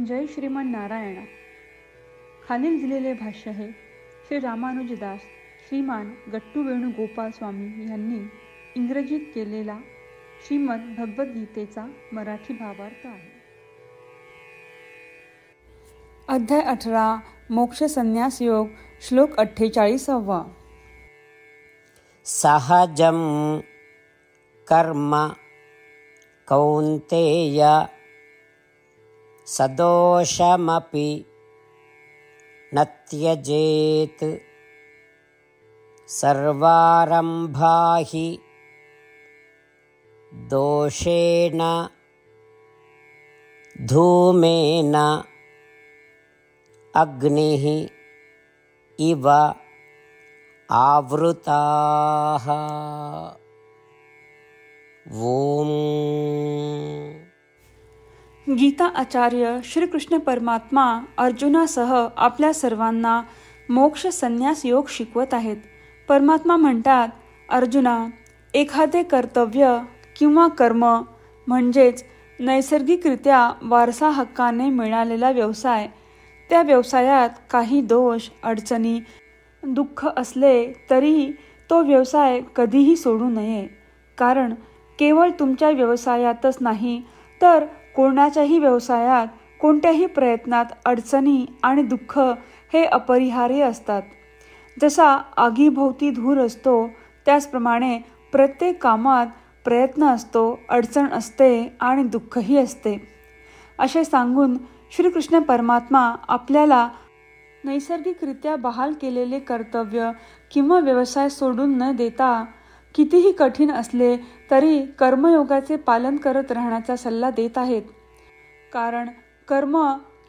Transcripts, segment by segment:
जय श्रीमन नारायण. खालील दिलेले भाष्य हे श्री रामानुजदास श्रीमान गट्टू वेणुगोपाल स्वामी यांनी इंग्रजीत केलेला श्रीमद भगवद्गीतेचा मराठी भावार्थ आहे. अध्याय 18 मोक्ष संन्यास योग. श्लोक 48. सहजं कर्म कौन्तेय सदोषमपि न त्यजेत् सर्वारम्भा हि दोषेण धूमेन अग्निः इव आवृताः. ओम. गीता आचार्य श्रीकृष्ण परमात्मा अर्जुनासह आपल्या सर्वांना मोक्ष संन्यास योग शिकवत आहेत. परमात्मा म्हणतात, अर्जुना, एखादे कर्तव्य किंवा कर्म म्हणजेच नैसर्गिकरित्या वारसा हक्काने मिळालेला व्यवसाय, त्या व्यवसायात काही दोष, अडचणी, दुःख असले तरीही तो व्यवसाय कधीही सोडू नये. कारण केवळ तुमच्या व्यवसायातच नाही तर कोणाच्याही व्यवसायात, कोणत्याही प्रयत्नात अडचणी आणि दुःख हे अपरिहार्य असतात. जसा आगीभोवती धूर असतो त्याचप्रमाणे प्रत्येक कामात प्रयत्न असतो, अडचण असते आणि दुःखही असते. असे सांगून श्रीकृष्ण परमात्मा आपल्याला नैसर्गिकरित्या बहाल केलेले कर्तव्य किंवा व्यवसाय सोडून न देता कितीही कठीण असले तरी कर्मयोगाचे पालन करत राहण्याचा सल्ला देत आहेत. कारण कर्म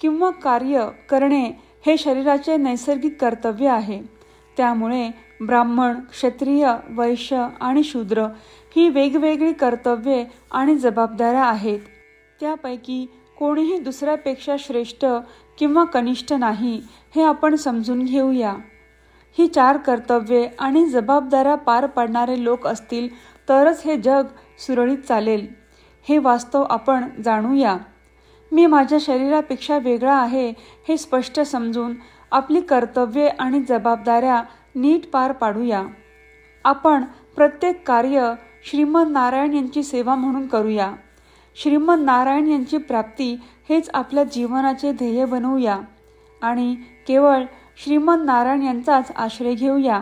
किंवा कार्य करणे हे शरीराचे नैसर्गिक कर्तव्य आहे. त्यामुळे ब्राह्मण, क्षत्रिय, वैश्य आणि शूद्र ही वेगवेगळी कर्तव्ये आणि जबाबदाऱ्या आहेत. त्यापैकी कोणीही दुसऱ्यापेक्षा श्रेष्ठ किंवा कनिष्ठ नाही हे आपण समजून घेऊया. ही 4 कर्तव्ये आणि जबाबदाऱ्या पार पाडणारे लोक असतील तरच हे जग सुरळीत चालेल. हे वास्तव आपण जाणूया. मी माझ्या शरीरापेक्षा वेगळा आहे हे स्पष्ट समजून आपली कर्तव्ये आणि जबाबदाऱ्या नीट पार पाडूया. आपण प्रत्येक कार्य श्रीमन नारायण यांची सेवा म्हणून करूया. श्रीमन नारायण यांची प्राप्ती हेच आपल्या जीवनाचे ध्येय बनवूया आणि केवळ श्रीमन नारायण यांचाच आश्रय घेऊया.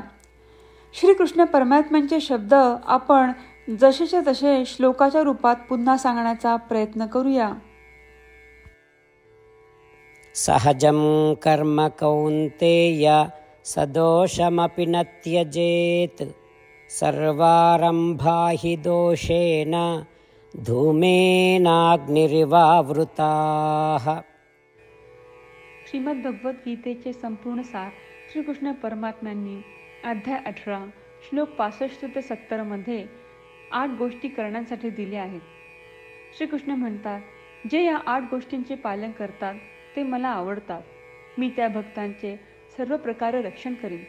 श्रीकृष्ण परमात्म्यांचे शब्द आपण जसेच्या तसे श्लोकाच्या रूपात पुन्हा सांगण्याचा प्रयत्न करूया. सहजं कर्म कौन्तेय सदोषमपि न त्यजेत् सर्वारम्भा हि दोषेण धूमेनाग्निरिवावृताः. श्रीमद भगवद्गीतेचे संपूर्ण सार श्रीकृष्ण परमात्म्यांनी अध्याय 18 श्लोक 65 ते 70 मध्ये 8 गोष्टी करण्यासाठी दिल्या आहेत. श्रीकृष्ण म्हणतात, जे या 8 गोष्टींचे पालन करतात ते मला आवडतात. मी त्या भक्तांचे सर्व प्रकारे रक्षण करीन.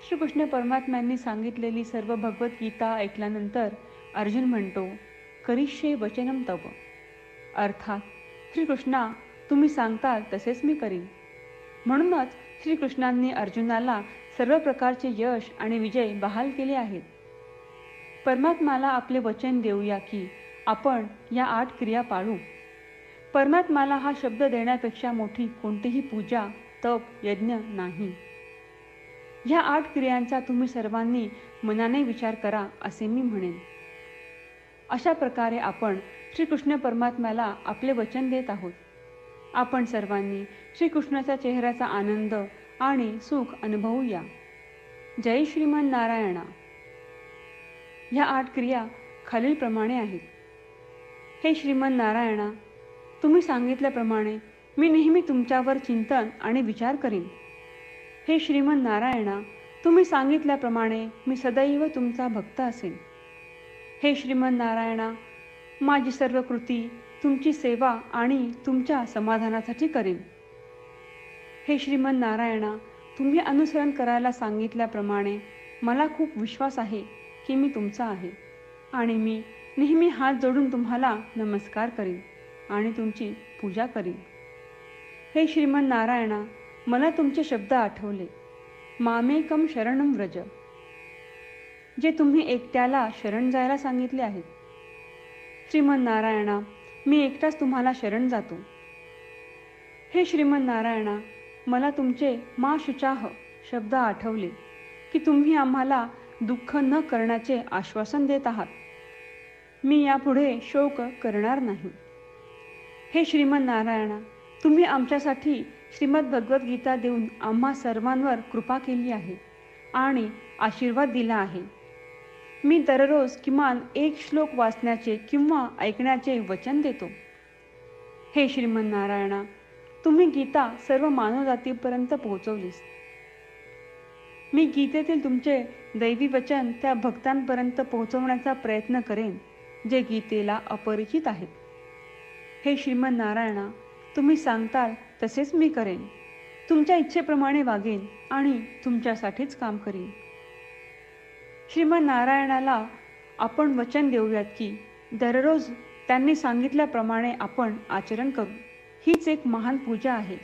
श्रीकृष्ण परमात्म्यांनी सांगितलेली सर्व भगवद्गीता ऐकल्यानंतर अर्जुन म्हणतो, करिष्ये वचनम तव. अर्थात श्रीकृष्णा, तुम्ही सांगताल तसेच मी करीन. म्हणूनच श्रीकृष्णांनी अर्जुनाला सर्व प्रकारचे यश आणि विजय बहाल केले आहेत. परमात्म्याला आपले वचन देऊया की आपण या 8 क्रिया पाळू. परमात्म्याला हा शब्द देण्यापेक्षा मोठी कोणतीही पूजा, तप, यज्ञ नाही. ह्या 8 क्रियांचा तुम्ही सर्वांनी मनाने विचार करा असे मी म्हणेन. अशा प्रकारे आपण श्रीकृष्ण परमात्म्याला आपले वचन देत आहोत. आपण सर्वांनी श्रीकृष्णाच्या चेहऱ्याचा आनंद आणि सुख अनुभवूया. जय श्रीमन नारायण. ह्या 8 क्रिया खालीलप्रमाणे आहेत. हे श्रीमन नारायणा, तुम्ही सांगितल्याप्रमाणे मी नेहमी तुमच्यावर चिंतन आणि विचार करीन. हे श्रीमन नारायणा, तुम्ही सांगितल्याप्रमाणे मी सदैव तुमचा भक्त असेन. हे श्रीमन नारायणा, माझी सर्व कृती तुमची सेवा आणि तुमच्या समाधानासाठी करेन. हे श्रीमन नारायणा, तुम्ही अनुसरण करायला सांगितल्याप्रमाणे मला खूप विश्वास आहे की मी तुमचा आहे आणि मी नेहमी हात जोडून तुम्हाला नमस्कार करीन आणि तुमची पूजा करीन. हे श्रीमन नारायणा, मला तुमचे शब्द आठवले. मामेकम शरणम व्रज, जे तुम्ही एकट्याला शरण जायला सांगितले आहेत. श्रीमन नारायणा, मी एकटाच तुम्हाला शरण जातो. हे श्रीमन नारायणा, मला तुमचे मा शुचाह शब्द आठवले की तुम्ही आम्हाला दुःख न करण्याचे आश्वासन देत आहात. मी यापुढे शोक करणार नाही. हे श्रीमन नारायणा, तुम्ही आमच्यासाठी श्रीमद भगवद्गीता देऊन आम्हा सर्वांवर कृपा केली आहे आणि आशीर्वाद दिला आहे. मी दररोज किमान एक श्लोक वाचण्याचे किंवा ऐकण्याचे वचन देतो. हे श्रीमन नारायणा, तुम्ही गीता सर्व मानवजातीपर्यंत पोहोचवलीस. मी गीतेतील तुमचे दैवी वचन त्या भक्तांपर्यंत पोहोचवण्याचा प्रयत्न करेन जे गीतेला अपरिचित आहेत. हे श्रीमन नारायणा, तुम्ही सांगताल तसेच मी करेन. तुमच्या इच्छेप्रमाणे वागेन आणि तुमच्यासाठीच काम करीन. श्रीमन नारायणाला आपण वचन देऊयात की दररोज त्यांनी सांगितल्याप्रमाणे आपण आचरण करू. हीच एक महान पूजा आहे.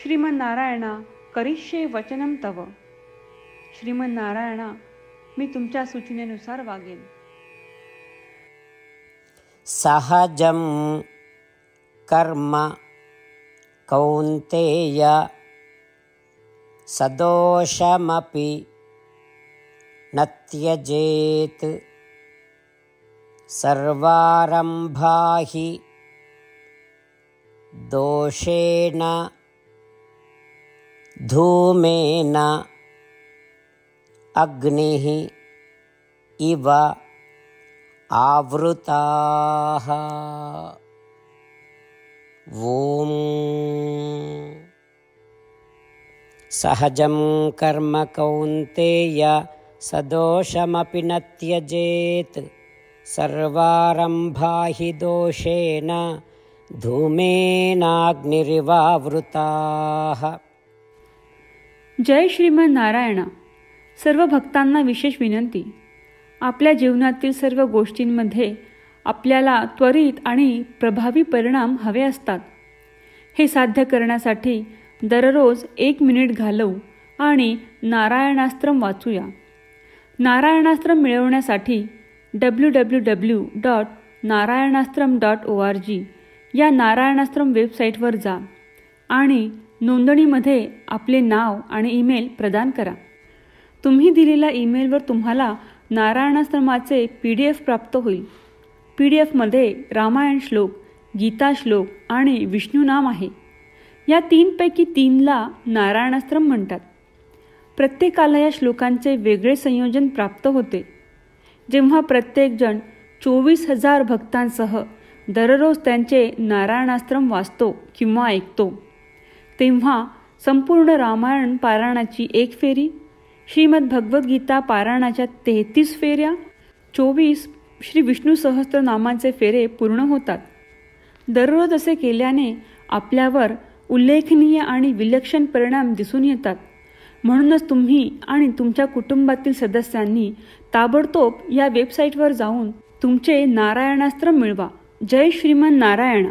श्रीमन नारायणा, करिष्ये वचनम तव. श्रीमन नारायणा, मी तुमच्या सूचनेनुसार वागेन. सहजं कर्म कौन्तेय सदोषमपि न त्यजेत्. सर्वारम्भा हि दोषेण धूमेन अग्निः इव आवृताः. ॐ सहजं कर्म कौन्तेय सदोषमपि न त्यजेत्. सर्वारम्भा हि दोषेण धूमेनाग्निरिवावृताः. जय श्रीमन नारायणा. सर्व भक्तांना विशेष विनंती. आपल्या जीवनातील सर्व गोष्टींमध्ये आपल्याला त्वरित आणि प्रभावी परिणाम हवे असतात. हे साध्य करण्यासाठी दररोज 1 मिनिट घालवू आणि नारायणास्त्रम वाचूया. नारायणास्त्रम मिळवण्यासाठी www.narayanaastram.org या नारायणास्त्रम वेबसाईटवर जा आणि नोंदणीमध्ये आपले नाव आणि ईमेल प्रदान करा. तुम्ही दिलेल्या ईमेलवर तुम्हाला नारायणास्त्रमाचे PDF प्राप्त होईल. PDFमध्ये रामायण श्लोक, गीता श्लोक आणि विष्णू नाम आहे. या 3पैकी 3ला नारायणास्त्रम म्हणतात. प्रत्येकाला या श्लोकांचे वेगळे संयोजन प्राप्त होते. जेव्हा प्रत्येकजण 24,000 भक्तांसह दररोज त्यांचे नारायणास्त्रम वाचतो किंवा ऐकतो, तेव्हा संपूर्ण रामायण पारायणाची 1 फेरी, श्रीमद भगवद्गीता पारायणाच्या 33 फेऱ्या, 24 श्री विष्णू सहस्त्रनामांचे फेरे पूर्ण होतात. दररोज असे केल्याने आपल्यावर उल्लेखनीय आणि विलक्षण परिणाम दिसून येतात. म्हणूनच तुम्ही आणि तुमच्या कुटुंबातील सदस्यांनी ताबडतोब या वेबसाईटवर जाऊन तुमचे नारायणास्त्र मिळवा. जय श्रीमन नारायणा.